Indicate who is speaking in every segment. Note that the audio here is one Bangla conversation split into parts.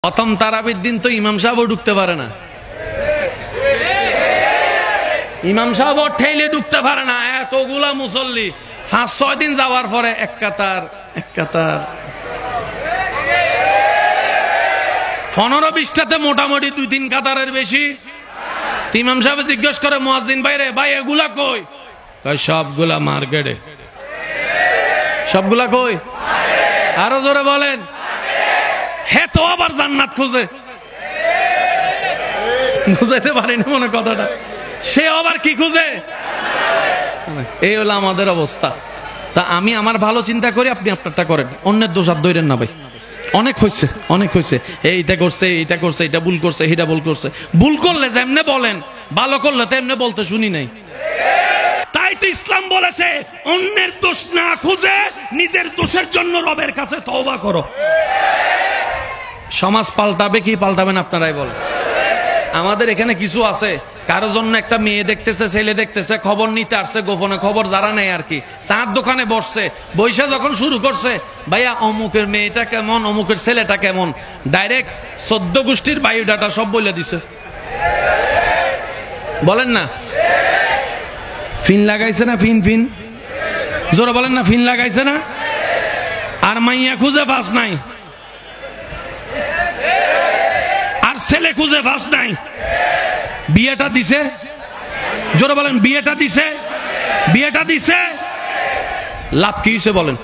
Speaker 1: প্রথম তারাবির দিন তো ইমাম সাহেবও ঢুকতে পারে না, ইমাম সাহেব ঠেলে ঢুকতে পারে না, এতগুলা মুসল্লি 5-6 দিন যাওয়ার পরে এক কাতার 15-20টাতে মোটামুটি 2-3 কাতারের বেশি। ইমাম সাহেব জিজ্ঞেস করে মুয়াজ্জিন ভাইরে, ভাই এগুলা কই? কয় সবগুলা মার্কেটে। সবগুলা কই? আরো জোরে বলেন। হে তো আবার জান্নাত খুঁজে, বুঝাইতে পারিনি মনে কথাটা, সে আবার কি খুঁজে? এই হলো আমাদের অবস্থা। তা আমি আমার ভালো চিন্তা করি, আপনি আপনারটা করেন, অন্যের দোষ আর ধরেন না ভাই। অনেক হয়েছে, অনেক হয়েছে, এইটা করছে, এইটা করছে, এটা ভুল করছে, এইটা ভুল করছে। ভুল করলে যেমনে বলেন, ভালো করলে তেমনে বলতে শুনি নাই। তাই তো ইসলাম বলেছে অন্যের দোষ না খুঁজে নিজের দোষের জন্য রবের কাছে তওবা করো। সমাজ পাল্টাবে কি পাল্টাবেন আপনারাই বলেন। আমাদের এখানে কিছু আছে, কারো জন্য একটা মেয়ে দেখতেছে, ছেলে দেখতেছে, খবর নিতে আসছে, গোপনে খবর যারা নেয় আর কি, চার দোকানে বসছে, বৈশা যখন শুরু করছে, ভাইয়া অমুকের মেয়েটা কেমন, অমুকের ছেলেটা কেমন, ডাইরেক্ট 14 গোষ্ঠীর বায়োডাটা সব বলে দিছে। বলেন না, ফিন লাগাইছে না? ফিন জোরে বলেন না, ফিন লাগাইছে না? আর মাইয়া খুঁজে পাস নাই, আর ছেলে খুঁজে পাস নাই। বিয়েটা দিছে, জোরে বলেন, বিয়েটা দিছে। লাভ কি হয়েছে বলেন?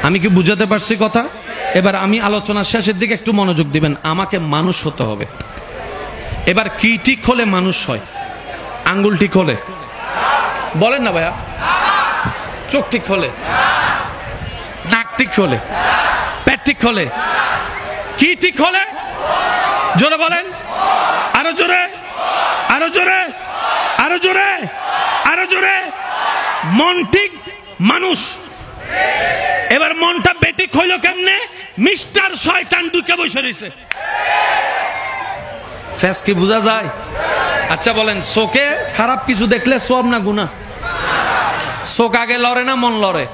Speaker 1: আমি কি বুঝাতে পারছি কথা? এবার আমি আলোচনার শেষের দিকে একটু মনোযোগ দিবেন। আমাকে মানুষ হতে হবে। এবার কি ঠিক হলে মানুষ হয়? আঙ্গুল ঠিক হলে বলেন না ভাইয়া, চোখ ঠিক হলে, নাক ঠিক হলে, পেট ঠিক হলে, কি ঠিক হলে? জোরে বলেন, আরো জোরে, আরো জোরে, আরো জোরে, আরো জোরে। মন ঠিক, মানুষ। এবার মনটা বেঠিক হইল কেমনে? মিস্টার শয়তান ঢুকে বসে রয়েছে। ফেস কি বোঝা যায়? আচ্ছা বলেন, চোখে খারাপ কিছু দেখলে সওয়াব না গুনাহ? চোখ আগে লড়ে না মন লড়ে?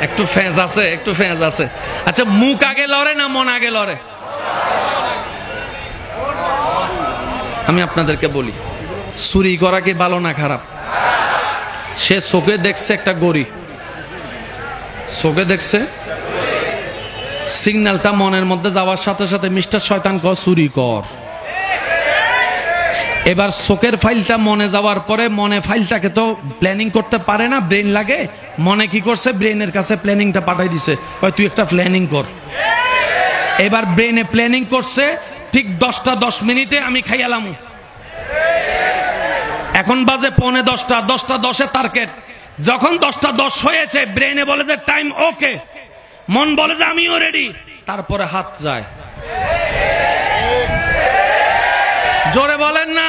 Speaker 1: একটু ফেঁস আছে, একটু ফেঁস আছে। আচ্ছা, মুখ আগে লড়ে না মন আগে লড়ে? আমি আপনাদেরকে বলি, চুরি করা কি ভালো না খারাপ? সে চোখে দেখছে একটা গড়ি, চোখে দেখছে, সিগন্যালটা মনের মধ্যে যাওয়ার সাথে সাথে মিস্টার শয়তান কর চুরি কর। এবার চোখের ফাইলটা মনে যাওয়ার পরে মনে ফাইলটাকে তো প্ল্যানিং করতে পারে না, ব্রেন লাগে। মনে কি করছে? ব্রেনের কাছে প্ল্যানিংটা পাঠাই দিছে, কয় তুই একটা প্ল্যানিং কর। এবার ব্রেনে প্ল্যানিং করছে, ঠিক 10টা 10 মিনিটে আমি খাইয়ালাম। এখন বাজে 10:45, 10টা 10-এ টার্গেট। যখন 10টা 10 হয়েছে, ব্রেনে বলে যে টাইম ওকে, মন বলে যে আমিও রেডি, তারপরে হাত যায়। জোরে বলেন না।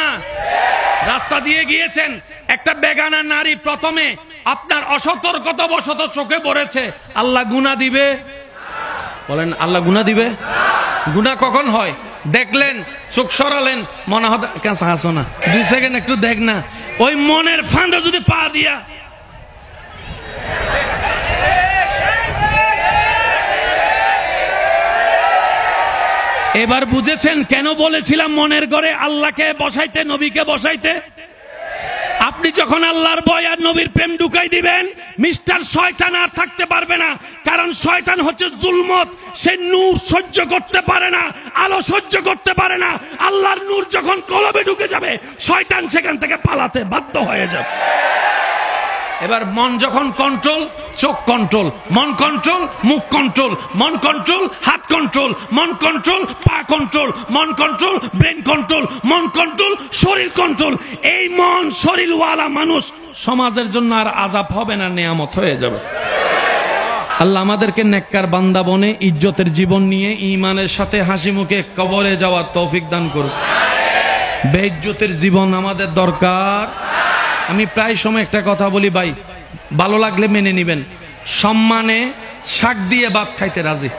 Speaker 1: রাস্তা দিয়ে গিয়েছেন, একটা বেগানা নারী প্রথমে আপনার অসতর্কতাবশত চোখে পড়েছে, আল্লাহ গুনাহ দিবে? বলেন, আল্লাহ গুনাহ দিবে? গুনাহ কখন হয়? দেখলেন, চোখ সরালেন, মনে হয় কাছে হাসো না, 2 সেকেন্ড একটু দেখ না, ওই মনের ফাঁদে যদি পা দিয়া। এবার বুঝেছেন কেন বলেছিলাম মনের ঘরে আল্লাহকে বসাইতে, নবীকে বসাইতে? আপনি যখন আল্লাহর ভয় আর নবীর প্রেম ঢুকাই দিবেন, মিস্টার শয়তান আর থাকতে পারবে না। কারণ শয়তান হচ্ছে জুলমত, সে নূর সহ্য করতে পারে না, আলো সহ্য করতে পারে না। আল্লাহর নূর যখন কলবে ঢুকে যাবে, শয়তান সেখান থেকে পালাতে বাধ্য হয়ে যাবে। এবার মন যখন কন্ট্রোল, চোখ কন্ট্রোল, মন কন্ট্রোল, মুখ কন্ট্রোল, মন কন্ট্রোল, হাত কন্ট্রোল, মন কন্ট্রোল, পা কন্ট্রোল, মন কন্ট্রোল, ব্রেন কন্ট্রোল, মন কন্ট্রোল, শরীর কন্ট্রোল। এই মন শরীরওয়ালা মানুষ সমাজের জন্য আর আযাব হবে না, নেয়ামত হয়ে যাবে। আল্লাহ আমাদেরকে নেককার বান্দা বনে ইজ্জতের জীবন নিয়ে ঈমানের সাথে হাসি মুখে কবরে যাওয়ার তৌফিক দান করুন। বেইজ্জতের জীবন আমাদের দরকার। আমি প্রায় সময় একটা কথা বলি ভাই, ভালো লাগলে মেনে নিবেন, সম্মানে শাক দিয়ে ভাত খাইতে রাজি।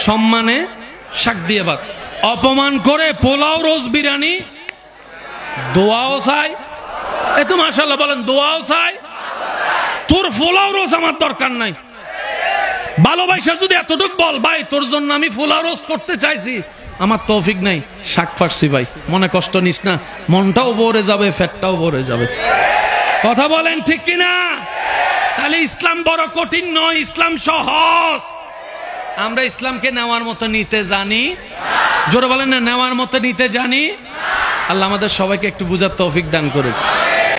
Speaker 1: সম্মানে শাক দিয়ে ভাত, অপমান করে পোলাও রোজ বিরিয়ানি, দোয়াও চাই। এ তো মাশাআল্লাহ বলেন, দোয়াও চাই, তোর ফোলাও রোজ আমার দরকার নাই। ভালোবাসা যদি এতটুক বল, ভাই তোর জন্য আমি ফোলাও রোজ করতে চাইছি, আমার তৌফিক নাই, শাক ফাটছি ভাই, মনে কষ্ট নিস না, মনটাও ভরে যাবে, ফ্যাটটাও ভরে যাবে। কথা বলেন ঠিক কিনা? তাহলে ইসলাম বড় কঠিন নয়, ইসলাম সহজ। আমরা ইসলামকে নেওয়ার মতো নিতে জানি, জোরে বলেন না, নেওয়ার মতো নিতে জানি। আল্লাহ আমাদের সবাইকে একটু বুঝার তৌফিক দান করুক।